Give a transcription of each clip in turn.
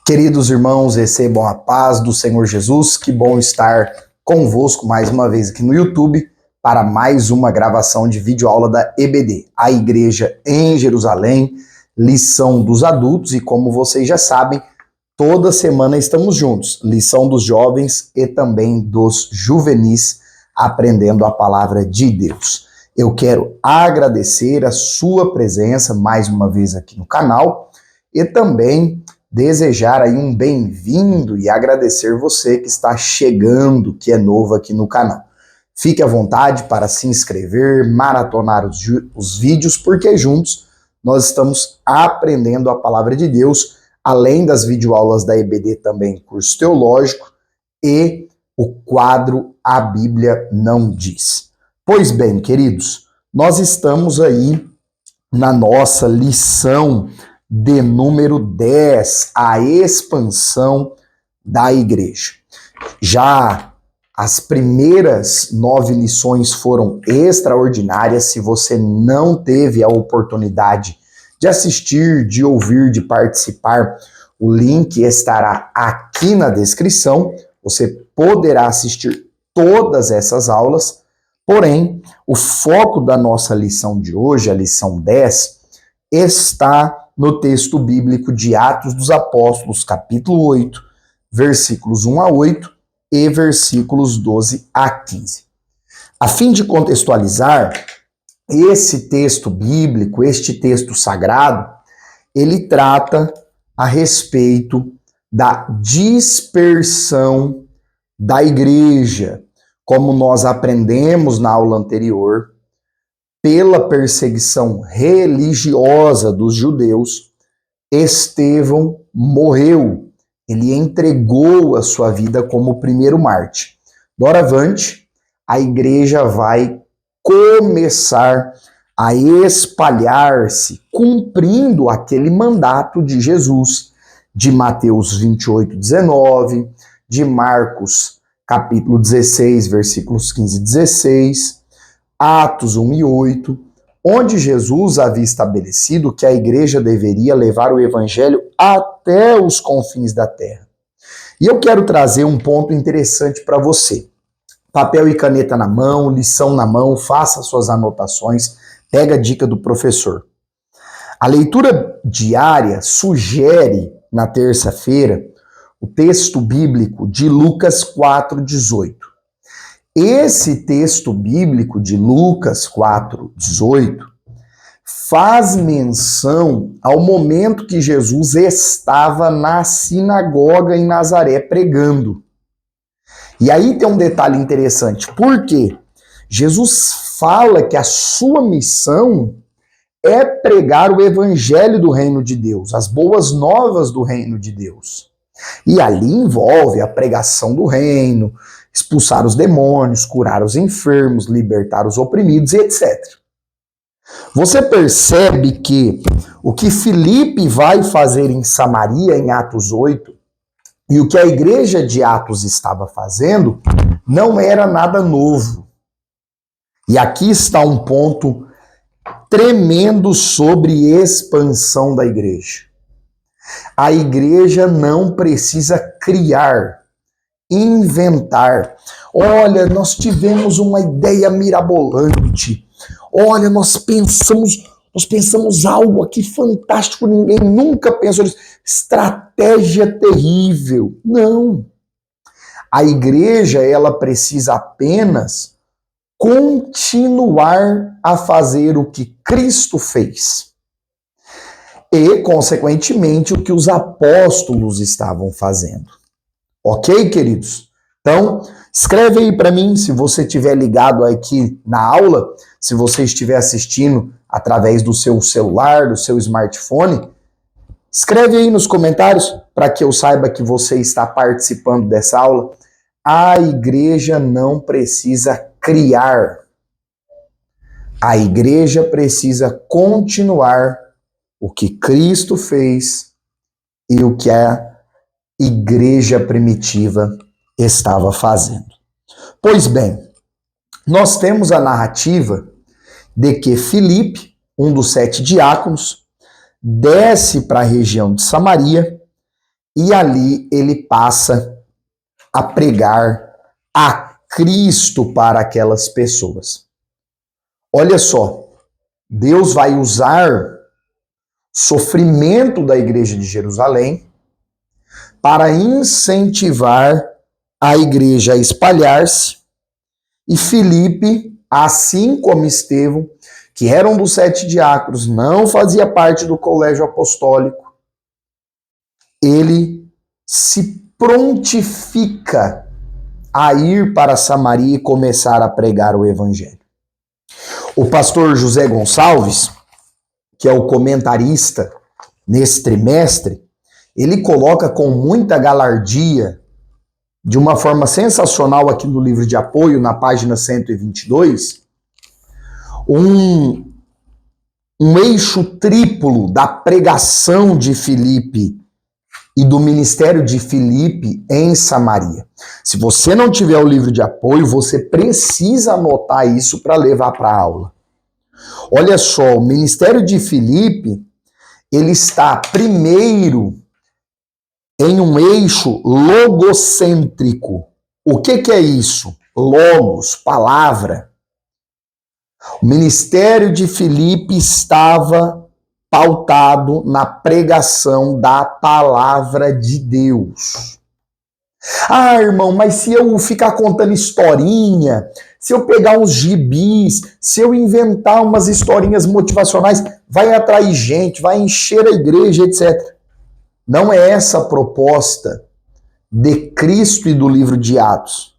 Queridos irmãos, recebam a paz do Senhor Jesus. Que bom estar convosco mais uma vez aqui no YouTube para mais uma gravação de videoaula da EBD, a Igreja em Jerusalém, lição dos adultos. E como vocês já sabem, toda semana estamos juntos, lição dos jovens e também dos juvenis, aprendendo a palavra de Deus. Eu quero agradecer a sua presença mais uma vez aqui no canal e também desejar aí um bem-vindo e agradecer você que está chegando, que é novo aqui no canal. Fique à vontade para se inscrever, maratonar os vídeos, porque juntos nós estamos aprendendo a palavra de Deus, além das videoaulas da EBD também, curso teológico e o quadro A Bíblia Não Diz. Pois bem, queridos, nós estamos aí na nossa lição de número 10, a expansão da igreja. Já as primeiras 9 lições foram extraordinárias. Se você não teve a oportunidade de assistir, de ouvir, de participar, o link estará aqui na descrição. Você poderá assistir todas essas aulas, porém, o foco da nossa lição de hoje, a lição 10, está no texto bíblico de Atos dos Apóstolos, capítulo 8, versículos 1 a 8 e versículos 12 a 15. A fim de contextualizar, esse texto bíblico, este texto sagrado, ele trata a respeito da dispersão da igreja, como nós aprendemos na aula anterior. Pela perseguição religiosa dos judeus, Estevão morreu. Ele entregou a sua vida como primeiro mártir. Doravante, a igreja vai começar a espalhar-se, cumprindo aquele mandato de Jesus, de Mateus 28, 19, de Marcos, capítulo 16, versículos 15 e 16, Atos 1 e 8, onde Jesus havia estabelecido que a igreja deveria levar o evangelho até os confins da terra. E eu quero trazer um ponto interessante para você. Papel e caneta na mão, lição na mão, faça suas anotações, pega a dica do professor. A leitura diária sugere, na terça-feira, o texto bíblico de Lucas 4:18. Esse texto bíblico de Lucas 4:18 faz menção ao momento que Jesus estava na sinagoga em Nazaré pregando. E aí tem um detalhe interessante, porque Jesus fala que a sua missão é pregar o evangelho do reino de Deus, as boas novas do reino de Deus. E ali envolve a pregação do reino, expulsar os demônios, curar os enfermos, libertar os oprimidos, etc. Você percebe que o que Filipe vai fazer em Samaria, em Atos 8, e o que a igreja de Atos estava fazendo, não era nada novo. E aqui está um ponto tremendo sobre expansão da igreja. A igreja não precisa criar, inventar. Olha, nós tivemos uma ideia mirabolante. Olha, nós pensamos algo aqui fantástico, ninguém nunca pensou nisso. Estratégia terrível. Não. A igreja, ela precisa apenas continuar a fazer o que Cristo fez. E, consequentemente, o que os apóstolos estavam fazendo. Ok, queridos? Então, escreve aí para mim, se você estiver ligado aqui na aula, se você estiver assistindo através do seu celular, do seu smartphone, escreve aí nos comentários para que eu saiba que você está participando dessa aula. A igreja não precisa criar. A igreja precisa continuar o que Cristo fez e o que a igreja primitiva estava fazendo. Pois bem, nós temos a narrativa de que Filipe, um dos 7 diáconos, desce para a região de Samaria e ali ele passa a pregar a Cristo para aquelas pessoas. Olha só, Deus vai usar sofrimento da igreja de Jerusalém para incentivar a igreja a espalhar-se, e Filipe, assim como Estevão, que eram dos 7 diáconos, não fazia parte do colégio apostólico, ele se prontifica a ir para Samaria e começar a pregar o evangelho. O pastor José Gonçalves, que é o comentarista nesse trimestre, ele coloca com muita galardia, de uma forma sensacional aqui no livro de apoio, na página 122, um eixo triplo da pregação de Filipe e do ministério de Filipe em Samaria. Se você não tiver o livro de apoio, você precisa anotar isso para levar para a aula. Olha só, o ministério de Filipe, ele está primeiro em um eixo logocêntrico. O que é isso? Logos, palavra. O ministério de Filipe estava pautado na pregação da palavra de Deus. Ah, irmão, mas se eu ficar contando historinha, se eu pegar uns gibis, se eu inventar umas historinhas motivacionais, vai atrair gente, vai encher a igreja, etc. Não é essa a proposta de Cristo e do livro de Atos.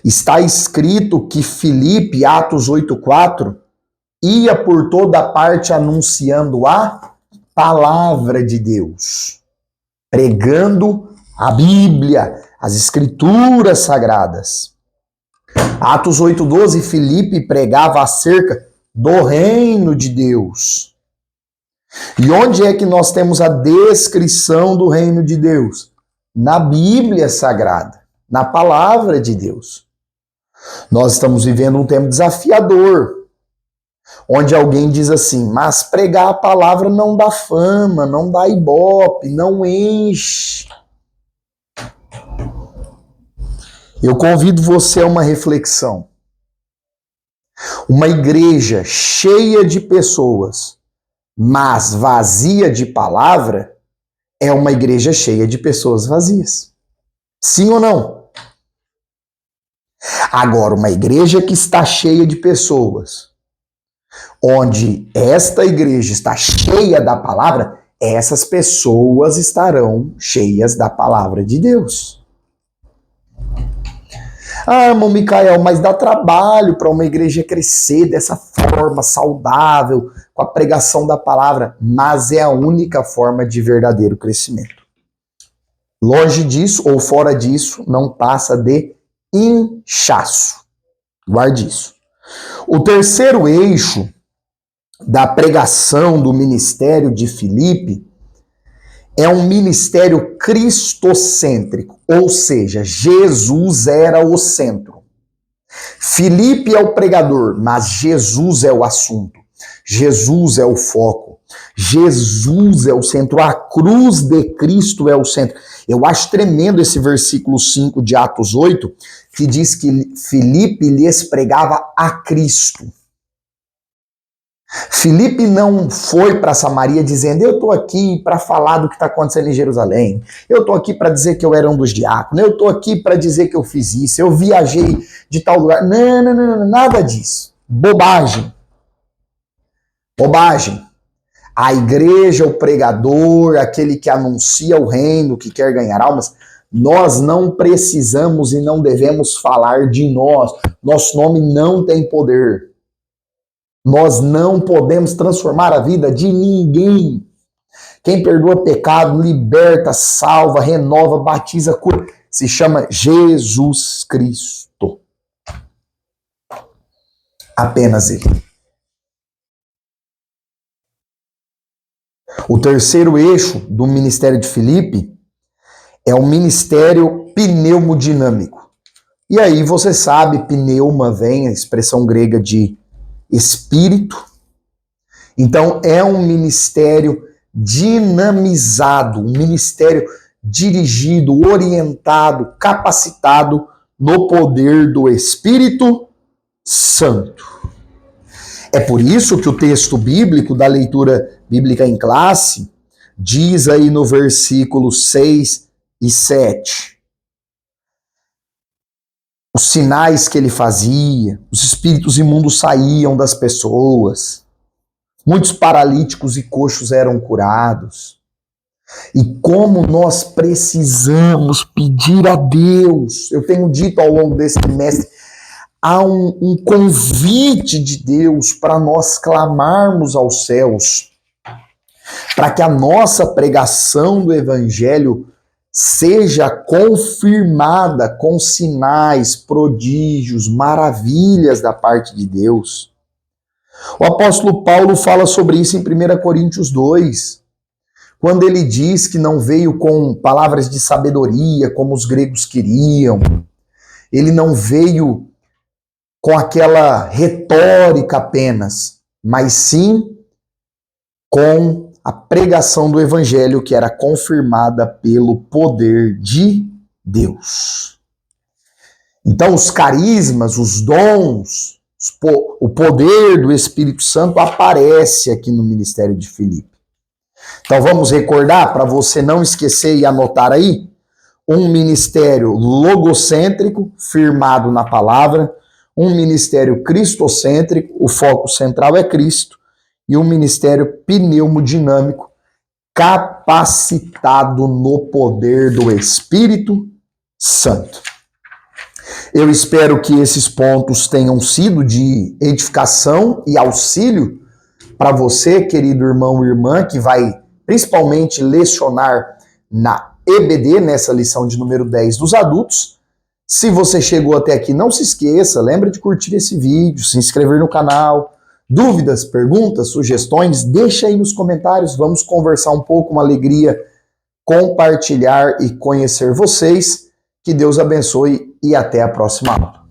Está escrito que Filipe, Atos 8:4, ia por toda parte anunciando a palavra de Deus, pregando a Bíblia, as escrituras sagradas. Atos 8:12, Filipe pregava acerca do reino de Deus. E onde é que nós temos a descrição do reino de Deus? Na Bíblia Sagrada, na palavra de Deus. Nós estamos vivendo um tempo desafiador, onde alguém diz assim, mas pregar a palavra não dá fama, não dá ibope, não enche. Eu convido você a uma reflexão. Uma igreja cheia de pessoas, mas vazia de palavra, é uma igreja cheia de pessoas vazias. Sim ou não? Agora, uma igreja que está cheia de pessoas, onde esta igreja está cheia da palavra, essas pessoas estarão cheias da palavra de Deus. Ah, irmão Micael, mas dá trabalho para uma igreja crescer dessa forma saudável, com a pregação da palavra, mas é a única forma de verdadeiro crescimento. Longe disso ou fora disso, não passa de inchaço. Guarde isso. O terceiro eixo da pregação do ministério de Filipe é um ministério cristocêntrico, ou seja, Jesus era o centro. Filipe é o pregador, mas Jesus é o assunto. Jesus é o foco. Jesus é o centro. A cruz de Cristo é o centro. Eu acho tremendo esse versículo 5 de Atos 8, que diz que Filipe lhes pregava a Cristo. Filipe não foi para Samaria dizendo, eu estou aqui para falar do que está acontecendo em Jerusalém, eu estou aqui para dizer que eu era um dos diáconos, eu estou aqui para dizer que eu fiz isso, eu viajei de tal lugar. Não, nada disso. Bobagem. Bobagem. A igreja, o pregador, aquele que anuncia o reino, que quer ganhar almas, nós não precisamos e não devemos falar de nós. Nosso nome não tem poder. Nós não podemos transformar a vida de ninguém. Quem perdoa pecado, liberta, salva, renova, batiza, cura, se chama Jesus Cristo. Apenas Ele. O terceiro eixo do ministério de Filipe é o ministério pneumodinâmico. E aí você sabe, pneuma vem, a expressão grega de espírito. Então é um ministério dinamizado, um ministério dirigido, orientado, capacitado no poder do Espírito Santo. É por isso que o texto bíblico da leitura bíblica em classe diz aí no versículo 6 e 7. Os sinais que ele fazia, os espíritos imundos saíam das pessoas, muitos paralíticos e coxos eram curados. E como nós precisamos pedir a Deus, eu tenho dito ao longo desse trimestre, há um convite de Deus para nós clamarmos aos céus, para que a nossa pregação do Evangelho seja confirmada com sinais, prodígios, maravilhas da parte de Deus. O apóstolo Paulo fala sobre isso em 1 Coríntios 2, quando ele diz que não veio com palavras de sabedoria, como os gregos queriam, ele não veio com aquela retórica apenas, mas sim com a pregação do Evangelho que era confirmada pelo poder de Deus. Então os carismas, os dons, o poder do Espírito Santo aparece aqui no ministério de Filipe. Então vamos recordar, para você não esquecer e anotar aí, um ministério logocêntrico, firmado na palavra, um ministério cristocêntrico, o foco central é Cristo, e um ministério pneumodinâmico, capacitado no poder do Espírito Santo. Eu espero que esses pontos tenham sido de edificação e auxílio para você, querido irmão e irmã, que vai principalmente lecionar na EBD, nessa lição de número 10 dos adultos. Se você chegou até aqui, não se esqueça, lembra de curtir esse vídeo, se inscrever no canal. Dúvidas, perguntas, sugestões, deixa aí nos comentários, vamos conversar um pouco, uma alegria compartilhar e conhecer vocês. Que Deus abençoe e até a próxima aula.